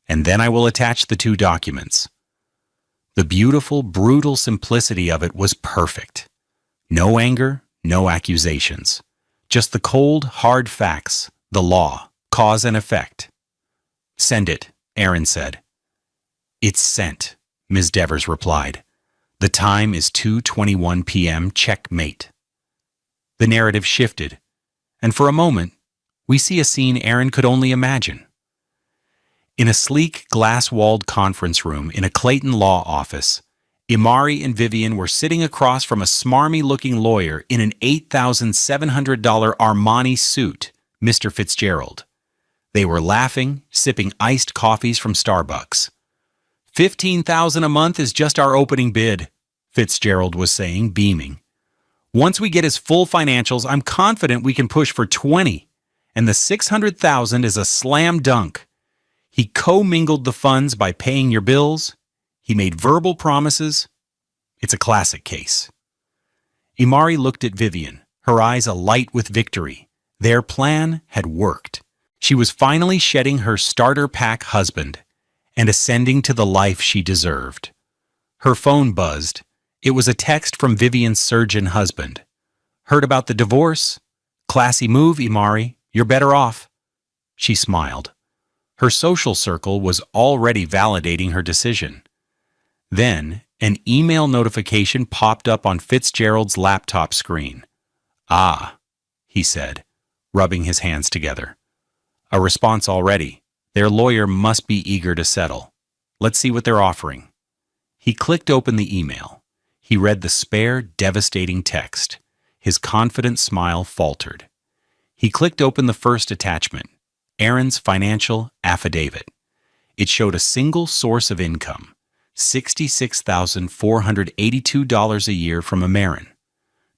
And then I will attach the 2 documents. The beautiful, brutal simplicity of it was perfect. No anger, no accusations. Just the cold, hard facts, the law, cause and effect. Send it, Aaron said. It's sent, Ms. Devers replied. The time is 2:21 p.m. Checkmate. The narrative shifted, and for a moment, we see a scene Aaron could only imagine. In a sleek, glass-walled conference room in a Clayton law office, Imari and Vivian were sitting across from a smarmy-looking lawyer in an $8,700 Armani suit, Mr. Fitzgerald. They were laughing, sipping iced coffees from Starbucks. $15,000 a month is just our opening bid, Fitzgerald was saying, beaming. Once we get his full financials, I'm confident we can push for 20, and the $600,000 is a slam dunk. He commingled the funds by paying your bills. He made verbal promises. It's a classic case. Imari looked at Vivian, her eyes alight with victory. Their plan had worked. She was finally shedding her starter pack husband and ascending to the life she deserved. Her phone buzzed. It was a text from Vivian's surgeon husband. Heard about the divorce? Classy move, Imari. You're better off. She smiled. Her social circle was already validating her decision. Then, an email notification popped up on Fitzgerald's laptop screen. Ah, he said, rubbing his hands together. A response already. Their lawyer must be eager to settle. Let's see what they're offering. He clicked open the email. He read the spare, devastating text. His confident smile faltered. He clicked open the first attachment, Aaron's financial affidavit. It showed a single source of income, $66,482 a year from Aaron.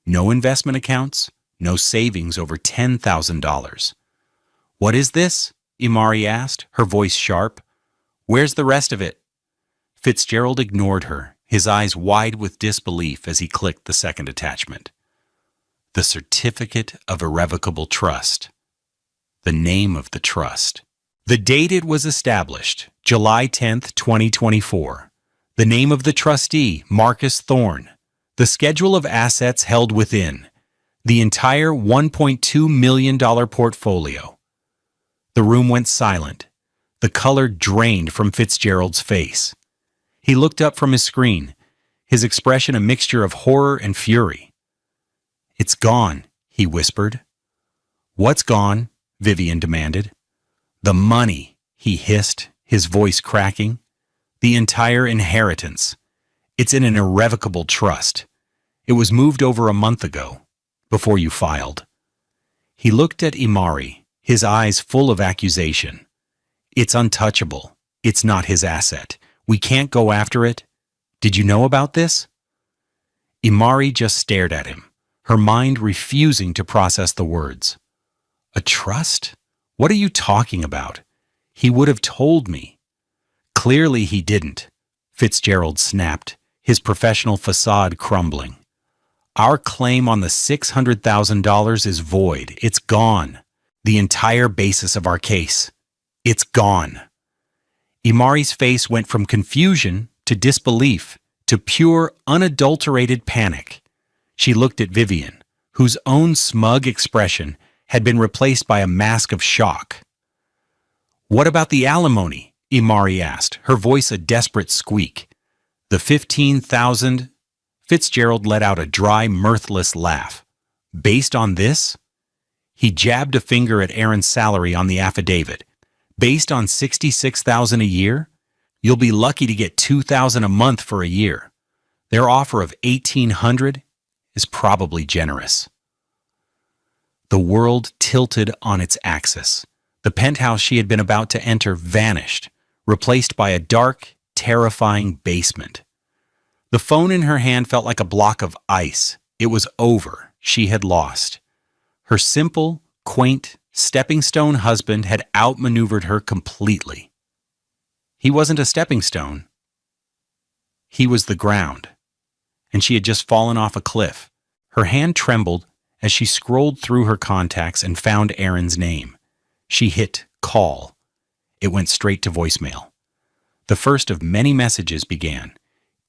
No investment accounts, no savings over $10,000. What is this? Imari asked, her voice sharp. Where's the rest of it? Fitzgerald ignored her, his eyes wide with disbelief as he clicked the second attachment. The Certificate of Irrevocable Trust. The name of the trust. The date it was established, July 10th, 2024. The name of the trustee, Marcus Thorne. The schedule of assets held within. The entire $1.2 million portfolio. The room went silent. The color drained from Fitzgerald's face. He looked up from his screen, his expression a mixture of horror and fury. It's gone, he whispered. What's gone? Vivian demanded. The money, he hissed, his voice cracking. The entire inheritance. It's in an irrevocable trust. It was moved over a month ago, before you filed. He looked at Imari, his eyes full of accusation. It's untouchable. It's not his asset. We can't go after it. Did you know about this? Imari just stared at him, her mind refusing to process the words. A trust? What are you talking about? He would have told me. Clearly he didn't, Fitzgerald snapped, his professional facade crumbling. Our claim on the $600,000 is void. It's gone. The entire basis of our case. It's gone. Imari's face went from confusion to disbelief to pure, unadulterated panic. She looked at Vivian, whose own smug expression had been replaced by a mask of shock. What about the alimony? Imari asked, her voice a desperate squeak. The $15,000? Fitzgerald let out a dry, mirthless laugh. Based on this? He jabbed a finger at Aaron's salary on the affidavit. Based on $66,000 a year? You'll be lucky to get $2,000 a month for a year. Their offer of $1,800 is probably generous. The world tilted on its axis. The penthouse she had been about to enter vanished, replaced by a dark, terrifying basement. The phone in her hand felt like a block of ice. It was over. She had lost. Her simple, quaint, stepping-stone husband had outmaneuvered her completely. He wasn't a stepping stone. He was the ground, and she had just fallen off a cliff. Her hand trembled as she scrolled through her contacts and found Aaron's name. She hit call. It went straight to voicemail. The first of many messages began,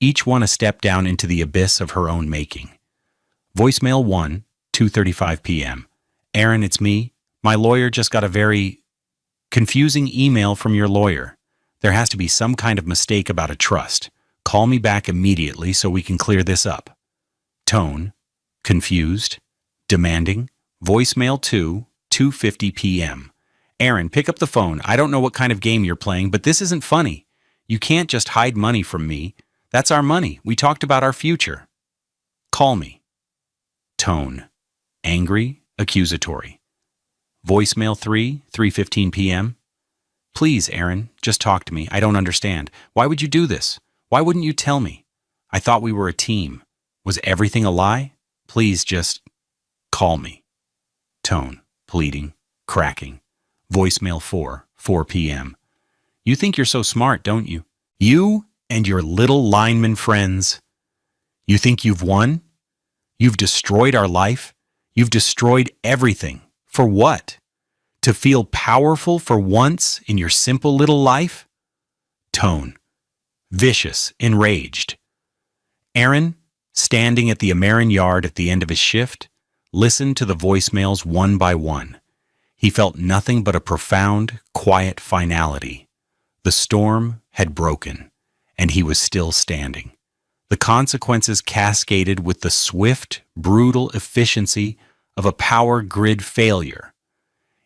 each one a step down into the abyss of her own making. Voicemail 1, 2:35 p.m. Aaron, it's me. My lawyer just got a very confusing email from your lawyer. There has to be some kind of mistake about a trust. Call me back immediately so we can clear this up. Tone, confused, demanding. Voicemail 2, 2:50 p.m. Aaron, pick up the phone. I don't know what kind of game you're playing, but this isn't funny. You can't just hide money from me. That's our money. We talked about our future. Call me. Tone, angry, accusatory. Voicemail 3, 3:15 p.m. Please, Aaron, just talk to me. I don't understand. Why would you do this? Why wouldn't you tell me? I thought we were a team. Was everything a lie? Please just call me. Tone, pleading, cracking. Voicemail 4, 4 p.m. You think you're so smart, don't you? You and your little lineman friends. You think you've won? You've destroyed our life. You've destroyed everything. For what? To feel powerful for once in your simple little life? Tone, vicious, enraged. Aaron, standing at the Amerin yard at the end of his shift, listened to the voicemails one by one. He felt nothing but a profound, quiet finality. The storm had broken, and he was still standing. The consequences cascaded with the swift, brutal efficiency of a power grid failure.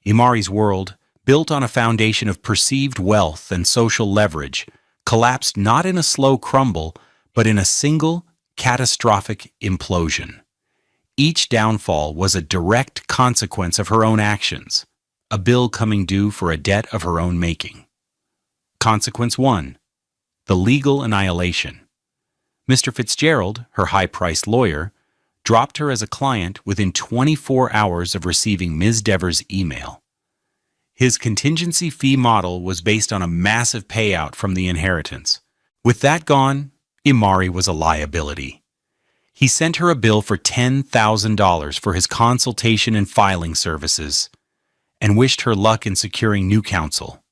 Imari's world, built on a foundation of perceived wealth and social leverage, collapsed not in a slow crumble, but in a single, catastrophic implosion. Each downfall was a direct consequence of her own actions, a bill coming due for a debt of her own making. Consequence 1. The legal annihilation. Mr. Fitzgerald, her high-priced lawyer, dropped her as a client within 24 hours of receiving Ms. Devers' email. His contingency fee model was based on a massive payout from the inheritance. With that gone, Imari was a liability. He sent her a bill for $10,000 for his consultation and filing services, and wished her luck in securing new counsel.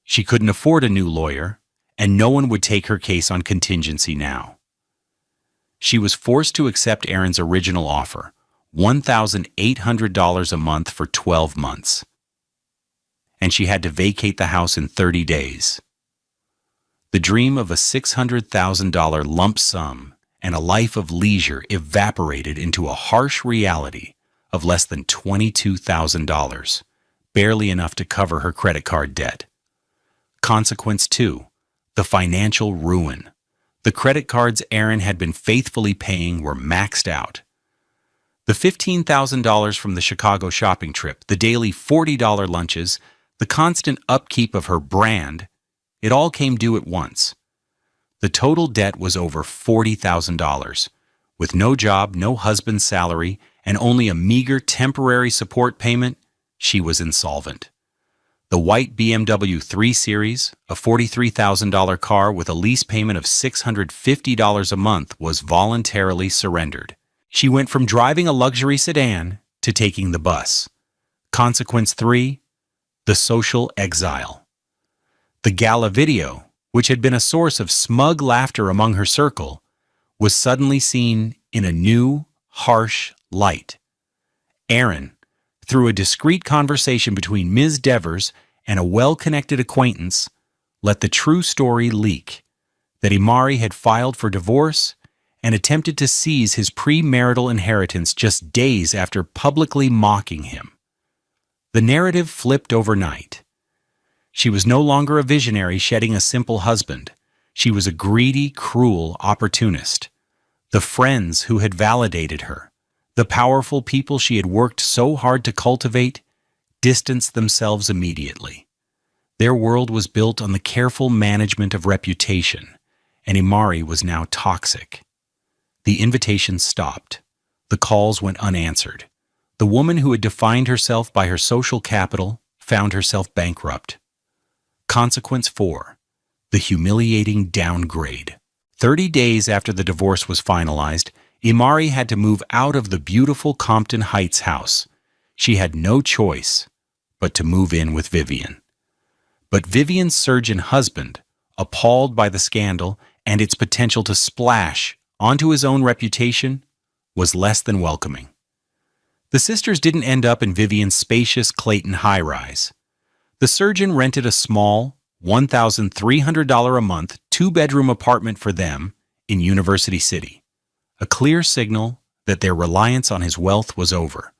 She couldn't afford a new lawyer, and no one would take her case on contingency now. She was forced to accept Aaron's original offer, $1,800 a month for 12 months. And she had to vacate the house in 30 days. The dream of a $600,000 lump sum and a life of leisure evaporated into a harsh reality of less than $22,000, barely enough to cover her credit card debt. Consequence 2, the financial ruin. The credit cards Aaron had been faithfully paying were maxed out. The $15,000 from the Chicago shopping trip, the daily $40 lunches, the constant upkeep of her brand, it all came due at once. The total debt was over $40,000. With no job, no husband's salary, and only a meager temporary support payment, she was insolvent. The white BMW 3 Series, a $43,000 car with a lease payment of $650 a month, was voluntarily surrendered. She went from driving a luxury sedan to taking the bus. Consequence 3, the social exile. The gala video, which had been a source of smug laughter among her circle, was suddenly seen in a new, harsh light. Aaron, through a discreet conversation between Ms. Devers and a well-connected acquaintance, let the true story leak, that Imari had filed for divorce and attempted to seize his premarital inheritance just days after publicly mocking him. The narrative flipped overnight. She was no longer a visionary shedding a simple husband. She was a greedy, cruel opportunist. The friends who had validated her, the powerful people she had worked so hard to cultivate, distanced themselves immediately. Their world was built on the careful management of reputation, and Imari was now toxic. The invitations stopped. The calls went unanswered. The woman who had defined herself by her social capital found herself bankrupt. Consequence 4, the humiliating downgrade. 30 days after the divorce was finalized, Imari had to move out of the beautiful Compton Heights house. She had no choice but to move in with Vivian. But Vivian's surgeon husband, appalled by the scandal and its potential to splash onto his own reputation, was less than welcoming. The sisters didn't end up in Vivian's spacious Clayton high-rise. The surgeon rented a small, $1,300 a month, two-bedroom apartment for them in University City, a clear signal that their reliance on his wealth was over.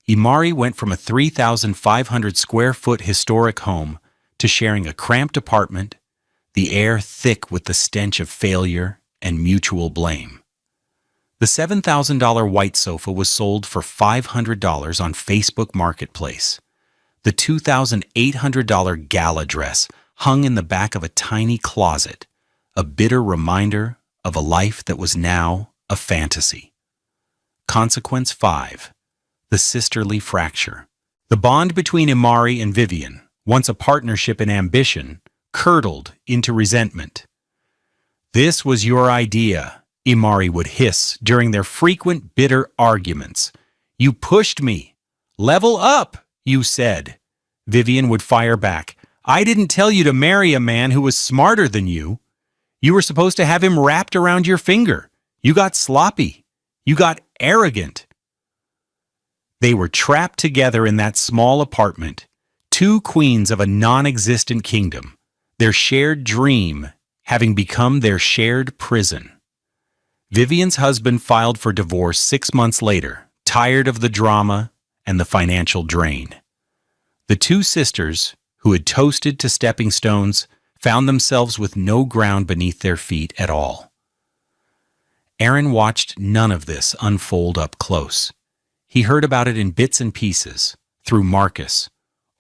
Imari went from a 3,500 square foot historic home to sharing a cramped apartment, the air thick with the stench of failure and mutual blame. The $7,000 white sofa was sold for $500 on Facebook Marketplace. The $2,800 gala dress hung in the back of a tiny closet, a bitter reminder of a life that was now a fantasy. Consequence 5. The sisterly fracture. The bond between Imari and Vivian, once a partnership in ambition, curdled into resentment. "This was your idea," Imari would hiss during their frequent bitter arguments. "You pushed me. Level up, you said." Vivian would fire back. "I didn't tell you to marry a man who was smarter than you. You were supposed to have him wrapped around your finger. You got sloppy. You got arrogant." They were trapped together in that small apartment, two queens of a non-existent kingdom, their shared dream having become their shared prison. Vivian's husband filed for divorce 6 months later, tired of the drama and the financial drain. The two sisters, who had toasted to stepping stones, found themselves with no ground beneath their feet at all. Aaron watched none of this unfold up close. He heard about it in bits and pieces, through Marcus,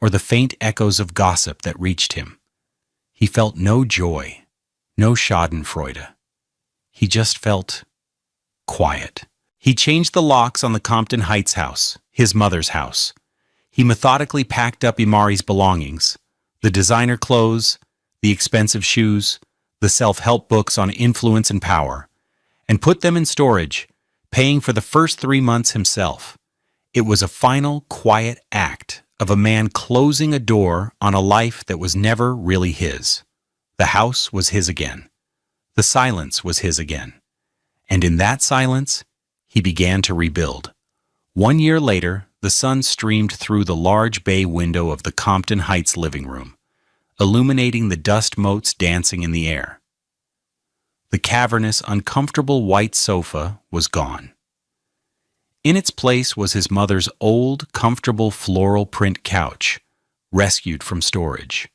or the faint echoes of gossip that reached him. He felt no joy, no schadenfreude. He just felt quiet. He changed the locks on the Compton Heights house, his mother's house. He methodically packed up Imari's belongings, the designer clothes, the expensive shoes, the self-help books on influence and power, and put them in storage, paying for the first 3 months himself. It was a final, quiet act of a man closing a door on a life that was never really his. The house was his again. The silence was his again. And in that silence, he began to rebuild. 1 year later, the sun streamed through the large bay window of the Compton Heights living room, illuminating the dust motes dancing in the air. The cavernous, uncomfortable white sofa was gone. In its place was his mother's old, comfortable floral print couch, rescued from storage.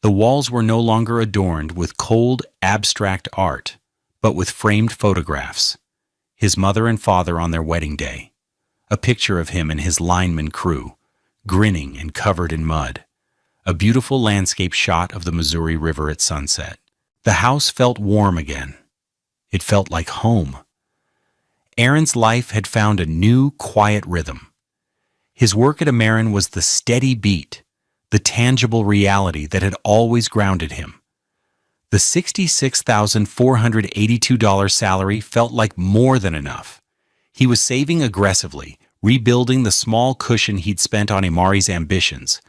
The walls were no longer adorned with cold, abstract art, but with framed photographs. His mother and father on their wedding day. A picture of him and his lineman crew, grinning and covered in mud. A beautiful landscape shot of the Missouri River at sunset. The house felt warm again. It felt like home. Aaron's life had found a new, quiet rhythm. His work at Amerin was the steady beat, the tangible reality that had always grounded him. The $66,482 salary felt like more than enough. He was saving aggressively, rebuilding the small cushion he'd spent on Imari's ambitions,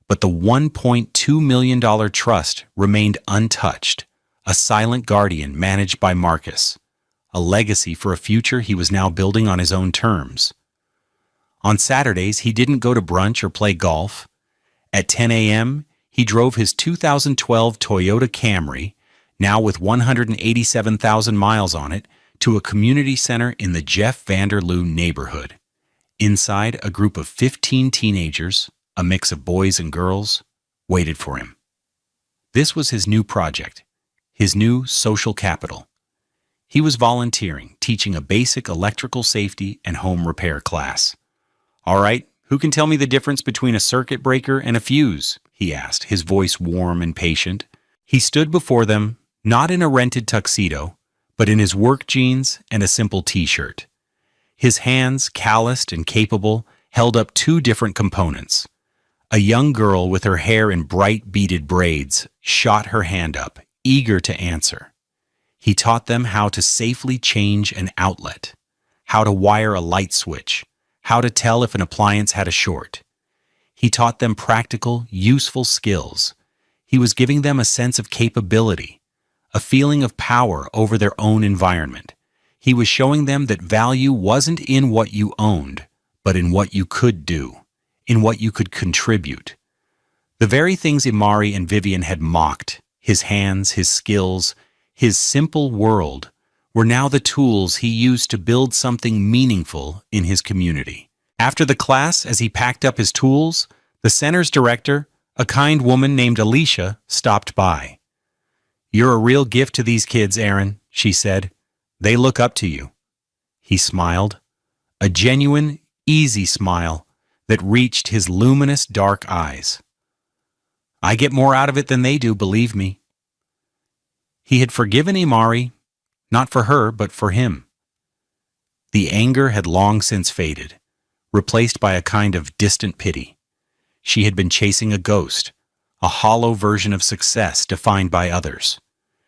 but the $1.2 million trust remained untouched, a silent guardian managed by Marcus, a legacy for a future he was now building on his own terms. On Saturdays, he didn't go to brunch or play golf. At 10 a.m., he drove his 2012 Toyota Camry, now with 187,000 miles on it, to a community center in the Jeff Vanderloo neighborhood. Inside, a group of 15 teenagers, a mix of boys and girls, waited for him. This was his new project, his new social capital. He was volunteering, teaching a basic electrical safety and home repair class. "All right, who can tell me the difference between a circuit breaker and a fuse?" he asked, his voice warm and patient. He stood before them, not in a rented tuxedo, but in his work jeans and a simple t-shirt. His hands, calloused and capable, held up two different components. A young girl with her hair in bright beaded braids shot her hand up, eager to answer. He taught them how to safely change an outlet, how to wire a light switch, how to tell if an appliance had a short. He taught them practical, useful skills. He was giving them a sense of capability, a feeling of power over their own environment. He was showing them that value wasn't in what you owned, but in what you could do, in what you could contribute. The very things Imari and Vivian had mocked, his hands, his skills, his simple world, were now the tools he used to build something meaningful in his community. After the class, as he packed up his tools, the center's director, a kind woman named Alicia, stopped by. "You're a real gift to these kids, Aaron," she said. "They look up to you." He smiled, a genuine, easy smile that reached his luminous dark eyes. "I get more out of it than they do, believe me." He had forgiven Imari, not for her, but for him. The anger had long since faded, replaced by a kind of distant pity. She had been chasing a ghost, a hollow version of success defined by others.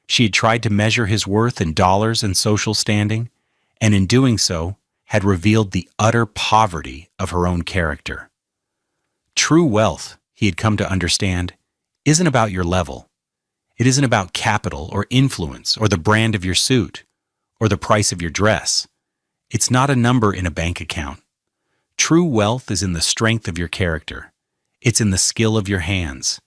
She had tried to measure his worth in dollars and social standing, and in doing so, had revealed the utter poverty of her own character. True wealth, he had come to understand, isn't about your level. It isn't about capital or influence or the brand of your suit or the price of your dress. It's not a number in a bank account. True wealth is in the strength of your character. It's in the skill of your hands.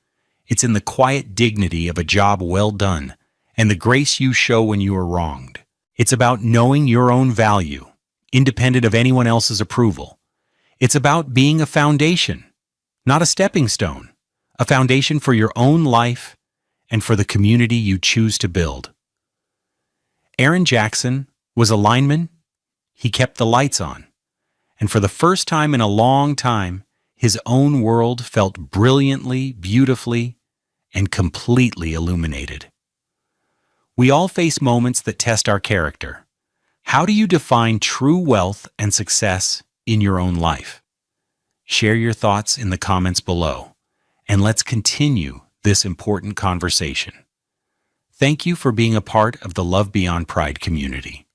It's in the quiet dignity of a job well done and the grace you show when you are wronged. It's about knowing your own value, independent of anyone else's approval. It's about being a foundation, not a stepping stone, a foundation for your own life and for the community you choose to build. Aaron Jackson was a lineman. He kept the lights on. And for the first time in a long time, his own world felt brilliantly, beautifully, and completely illuminated. We all face moments that test our character. How do you define true wealth and success in your own life? Share your thoughts in the comments below, and let's continue this important conversation. Thank you for being a part of the Love Beyond Pride community.